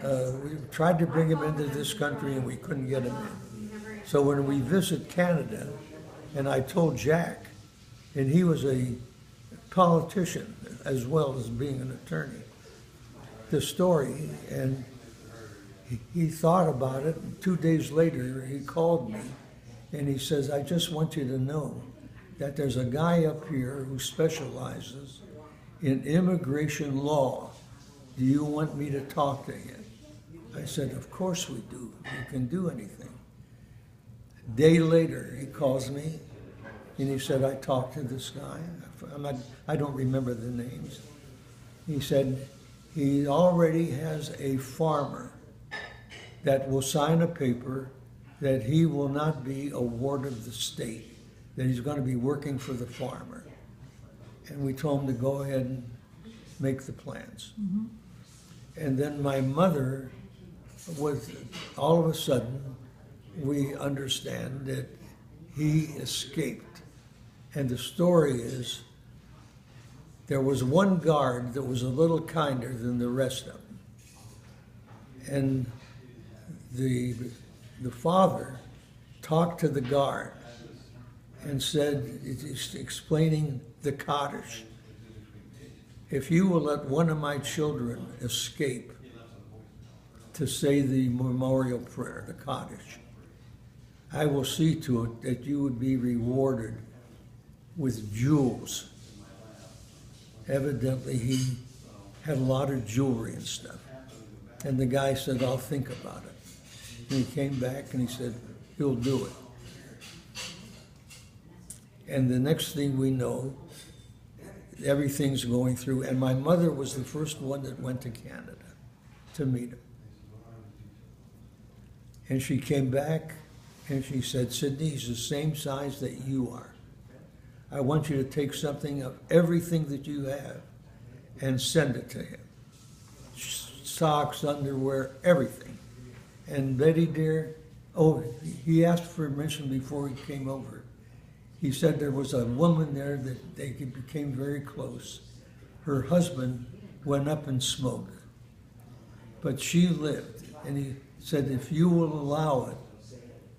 We tried to bring him into this country and we couldn't get him in. So when we visit Canada, and I told Jack, and he was a politician as well as being an attorney, the story, and he thought about it. And 2 days later, he called me and he says, I just want you to know that there's a guy up here who specializes in immigration law. Do you want me to talk to him? I said, of course we do. You can do anything. A day later, he calls me and he said, I talked to this guy. I don't remember the names. He said, he already has a farmer that will sign a paper that he will not be a ward of the state, that he's going to be working for the farmer. And we told him to go ahead and make the plans. Mm-hmm. And then my mother was, all of a sudden, we understand that he escaped. And the story is, there was one guard that was a little kinder than the rest of them. And the father talked to the guard and said, explaining the Kaddish, if you will let one of my children escape to say the memorial prayer, the Kaddish, I will see to it that you would be rewarded with jewels. Evidently, he had a lot of jewelry and stuff. And the guy said, I'll think about it. And he came back and he said, he'll do it. And the next thing we know, everything's going through. And my mother was the first one that went to Canada to meet him. And she came back and she said, Sidney, he's the same size that you are. I want you to take something of everything that you have and send it to him. Socks, underwear, everything. And Betty dear, he asked for permission before he came over. He said there was a woman there that they became very close. Her husband went up in smoke, but she lived. And he said, if you will allow it,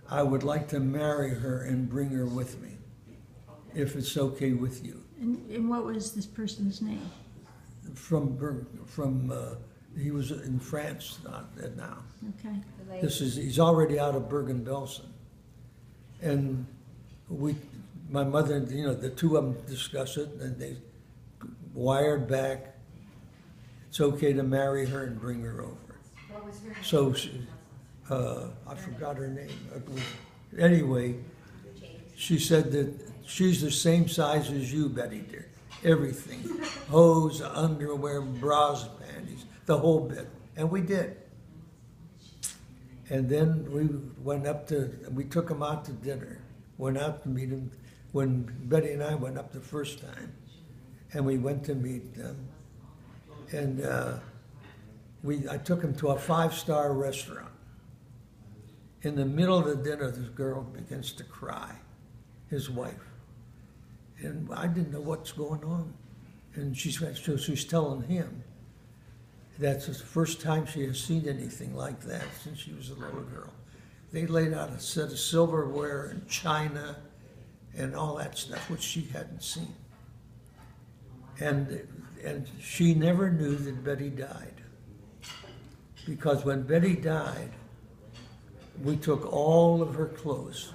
I would like to marry her and bring her with me, if it's okay with you. And what was this person's name? He was in France now. Okay. He's already out of Bergen-Belsen. And my mother, the two of them discussed it, and they wired back, it's okay to marry her and bring her over. What was her name? So, I forgot her name. Anyway, she said that she's the same size as you, Betty dear. Everything. Hose, underwear, bras, panties, the whole bit. And we did. And then we took him out to dinner. Went out to meet him when Betty and I went up the first time. And we went to meet them. And I took him to a 5-star restaurant. In the middle of the dinner, this girl begins to cry, his wife. And I didn't know what's going on. And she's telling him that's the first time she has seen anything like that since she was a little girl. They laid out a set of silverware and china and all that stuff, which she hadn't seen. And she never knew that Betty died. Because when Betty died, we took all of her clothes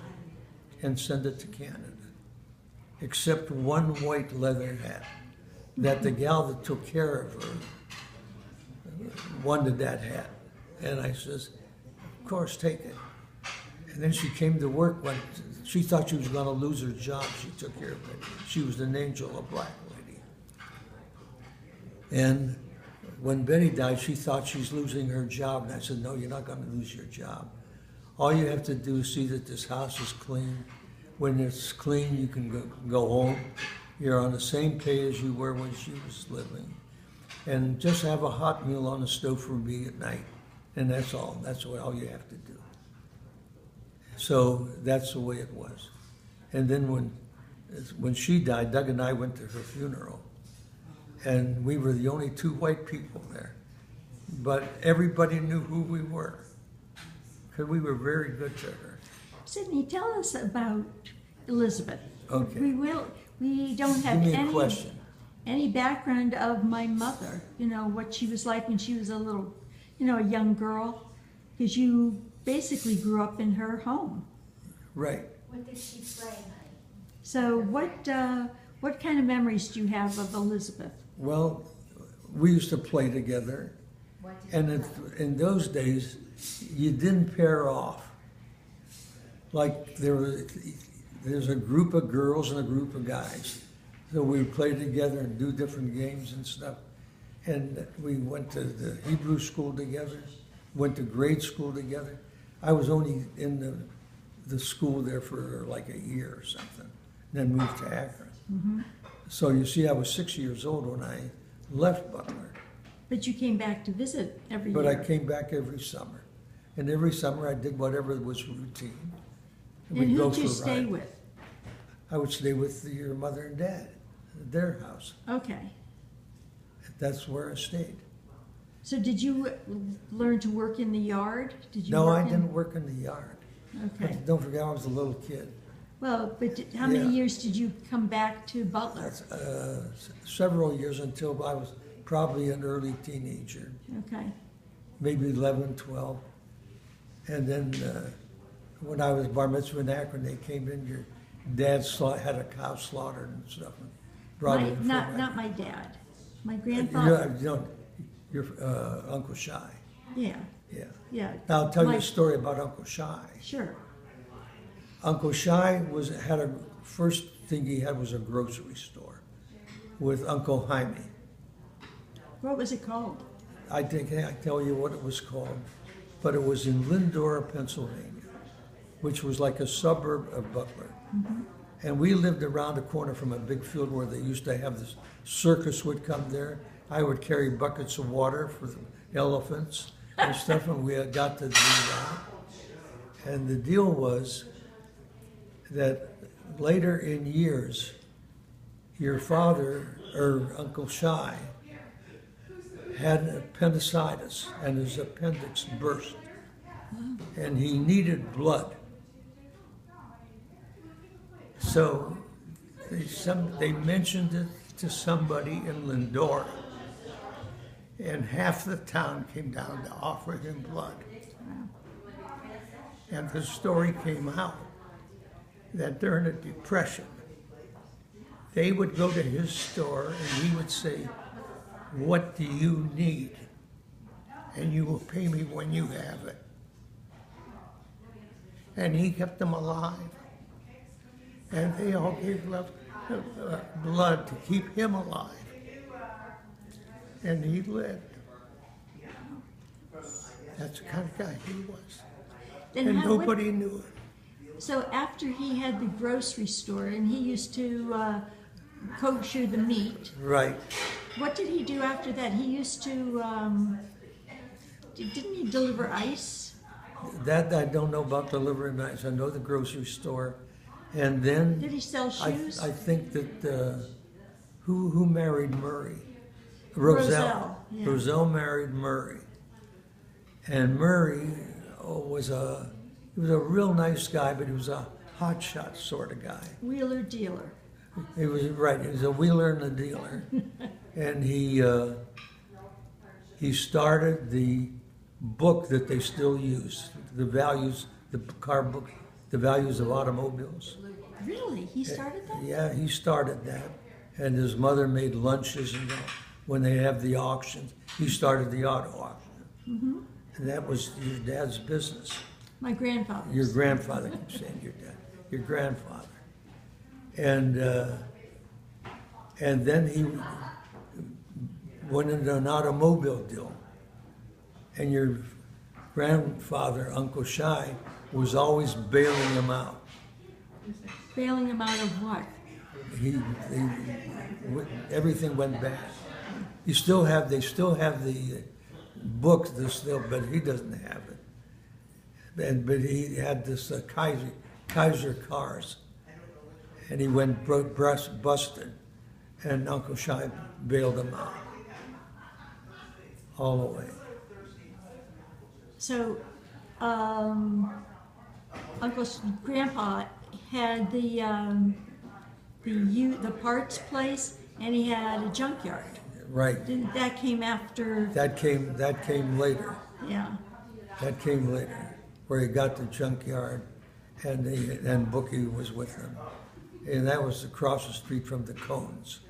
and sent it to Canada, except one white leather hat that the gal that took care of her wanted that hat. And I says, of course, take it. And then she came to work when she thought she was going to lose her job. She took care of it. She was an angel, a black lady. And when Betty died, she thought she's losing her job. And I said, no, you're not going to lose your job. All you have to do is see that this house is clean. When it's clean, you can go home. You're on the same pay as you were when she was living. And just have a hot meal on the stove for me at night. And that's all. That's all you have to do. So that's the way it was. And then when she died, Doug and I went to her funeral. And we were the only two white people there. but everybody knew who we were because we were very good to her. Sydney, tell us about Elizabeth. Okay. We don't have Give me a question. any background of my mother, you know, what she was like when she was a little, you know, a young girl, because you basically grew up in her home. Right. What did she play, honey? So what kind of memories do you have of Elizabeth? Well, we used to play together, What did and in those days, you didn't pair off. Like there's a group of girls and a group of guys. So we would play together and do different games and stuff. And we went to the Hebrew school together, went to grade school together. I was only in the school there for like a year or something, then moved to Akron. So you see, I was 6 years old when I left Butler. But you came back to visit every But year. I came back every summer. And every summer I did whatever was routine. And we'd go who'd you for a stay ride. with? I would stay with your mother and dad at their house. Okay. That's where I stayed. So did you learn to work in the yard? Did you No, work I in- didn't work in the yard. Okay. Don't forget, I was a little kid. Well, but how many Yeah. years did you come back to Butler? That's, several years until I was probably an early teenager, Okay. maybe 11, 12. And then when I was bar mitzvah in Akron, they came in, your dad had a cow slaughtered and stuff. And brought it in for Not my dad. My You grandfather. know, your Uncle Shy. Yeah, Yeah. yeah. Now I'll tell you My- a story about Uncle Shy. Sure. Uncle Shy had a first thing he had was a grocery store with Uncle Jaime. What was it called? I think I tell you what it was called, but it was in Lindora, Pennsylvania, which was like a suburb of Butler. And we lived around the corner from a big field where they used to have this circus would come there. I would carry buckets of water for the elephants and stuff, and we got to do that. And the deal was that later in years, your father, or Uncle Shy, had appendicitis and his appendix burst. And he needed blood. So they mentioned it to somebody in Lindora. And half the town came down to offer him blood. And the story came out that during the Depression, they would go to his store and he would say, "What do you need? And you will pay me when you have it." And he kept them alive. And they all gave blood to keep him alive. And he lived. That's the kind of guy he was. Then And what- nobody knew it. So after he had the grocery store and he used to kosher the meat, Right. what did he do after that? He used to, didn't he deliver ice? That I don't know about delivering ice. I know the grocery store. And then Did he sell shoes? I think that who married Murray? Roselle, yeah. Roselle married Murray, and Murray was a real nice guy, but he was a hotshot sort of guy. Wheeler dealer. He was right. He was a wheeler and a dealer, and he started the book that they still use, the car book, the values of automobiles. Really? He started that? Yeah, he started that, and his mother made lunches, and when they have the auctions, he started the auto auction, and that was your dad's business. My grandfather. Your grandfather, I keep saying your dad, your grandfather, and then he went into an automobile deal, and your grandfather, Uncle Shy, was always bailing him out. Bailing him out of what? Everything went bad. They still have the book, but he doesn't have it. But he had this Kaiser cars, and he went busted, and Uncle Shy bailed him out all the way. So, Grandpa had the parts place, and he had a junkyard. Right. That came after. That came later. Yeah. That came later, where he got the junkyard, and Bookie was with him, and that was across the street from the Cones,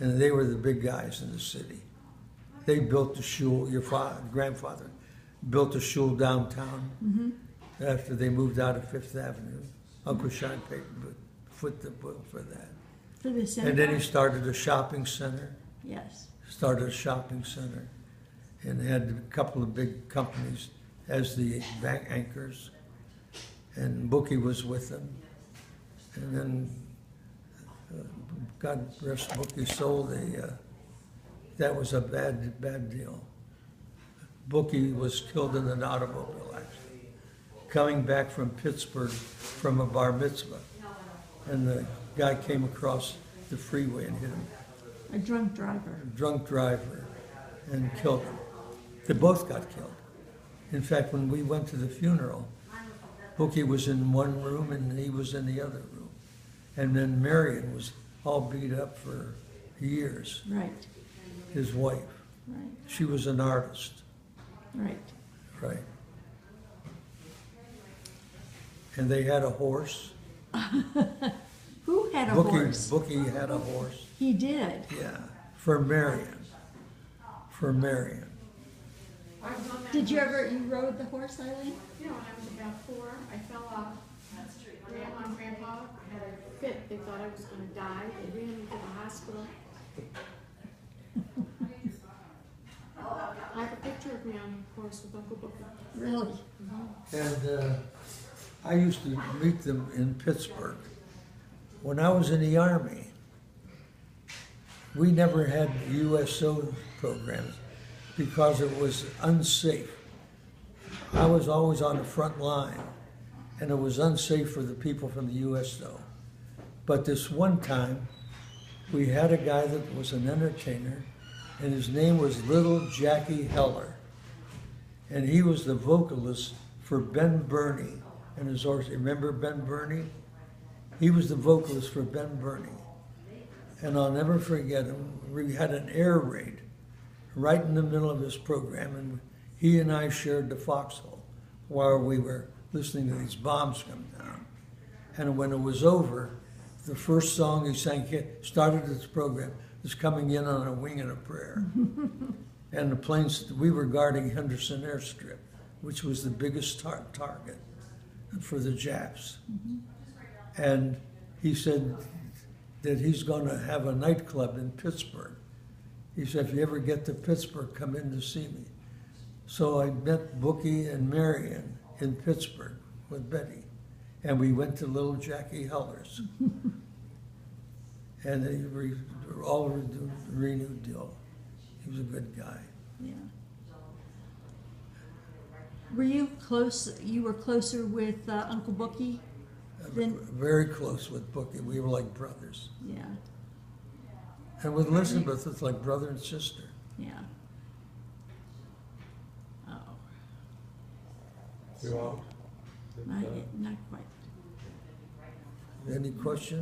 and they were the big guys in the city. They built the shul. Your grandfather built the shul downtown after they moved out of Fifth Avenue. Uncle Sean paid foot the bill for that, For the center. and then he started a shopping center. Yes. Started a shopping center, and had a couple of big companies as the bank anchors, and Bookie was with them. And then, God rest Bookie soul, that was a bad deal. Bookie was killed in an automobile accident, coming back from Pittsburgh from a bar mitzvah, and the guy came across the freeway and hit him. A drunk driver. Drunk driver, and killed him. They both got killed. In fact, when we went to the funeral, Bookie was in one room and he was in the other room. And then Marion was all beat up for years, Right. his wife. Right. She was an artist, Right. right? And they had a horse. Who had a horse? Bookie had a horse, He did. yeah, for Marion. For Marion. Did you rode the horse, Eileen? You know, when I was about 4, I fell off. Grandma and Grandpa had a fit. They thought I was going to die. They ran me to the hospital. I have a picture of me on the horse with Uncle Booker. Really? And I used to meet them in Pittsburgh. When I was in the Army, we never had USO programs because it was unsafe. I was always on the front line, and it was unsafe for the people from the USO. But this one time, we had a guy that was an entertainer, and his name was Little Jackie Heller. And he was the vocalist for Ben Burney and his orchestra. Remember Ben Burney? He was the vocalist for Ben Burney. And I'll never forget him. We had an air raid right in the middle of his program, and he and I shared the foxhole while we were listening to these bombs come down. And when it was over, the first song he sang, started this program, was Coming In on a Wing and a Prayer. And the planes, we were guarding Henderson Airstrip, which was the biggest target for the Japs. And he said that he's going to have a nightclub in Pittsburgh. He said, if you ever get to Pittsburgh, come in to see me. So I met Bookie and Marion in Pittsburgh with Betty. And we went to Little Jackie Heller's. And they all renewed deal. He was a good guy. Yeah. Were you close? You were closer with Uncle Bookie than? Very close with Bookie. We were like brothers. Yeah. And with Elizabeth, it's like brother and sister. Yeah. Oh, You all? not quite. Any questions?